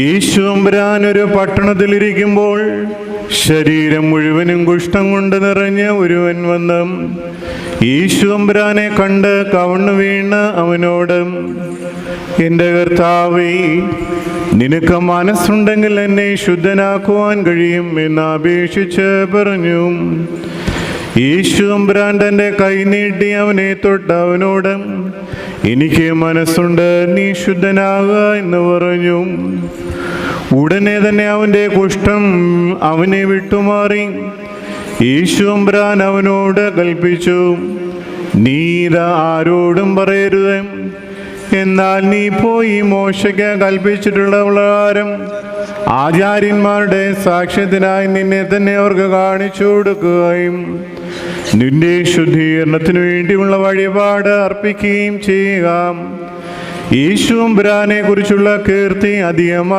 ഈശോമ്പുരാൻ ഒരു പട്ടണത്തിലിരിക്കുമ്പോൾ ശരീരം മുഴുവനും കുഷ്ഠം കൊണ്ട് നിറഞ്ഞ ഒരുവൻ വന്ന് ഈശോമ്പുരാനെ കണ്ട് കവണ്ണു വീണ് അവനോട്, എൻ്റെ കർത്താവേ, നിനക്ക് മനസ്സുണ്ടെങ്കിൽ എന്നെ ശുദ്ധനാക്കുവാൻ കഴിയും എന്ന് അപേക്ഷിച്ച് പറഞ്ഞു. ഈശോമ്പുരാൻ തൻ്റെ കൈ നീട്ടി അവനെ തൊട്ട് അവനോട്, എനിക്ക് മനസ്സുണ്ട്, നീ ശുദ്ധനാകുക എന്ന് പറഞ്ഞു. ഉടനെ തന്നെ അവൻ്റെ കുഷ്ഠം അവനെ വിട്ടുമാറി. ഈശോമ്പുരാൻ അവനോട് കൽപ്പിച്ചു, നീ ഇത് ആരോടും പറയരുത്, എന്നാൽ നീ പോയി മോശയ്ക്ക് കൽപ്പിച്ചിട്ടുള്ള പ്രകാരം ആചാര്യന്മാരുടെ സാക്ഷ്യത്തിനായി നിന്നെ തന്നെ അവർക്ക് കാണിച്ചു കൊടുക്കുകയും നിന്റെ ശുദ്ധീകരണത്തിനു വേണ്ടിയുള്ള വഴിപാട് അർപ്പിക്കുകയും ചെയ്യുക. ഈശോമ്പുരാനെ കുറിച്ചുള്ള കീർത്തി അധികമായി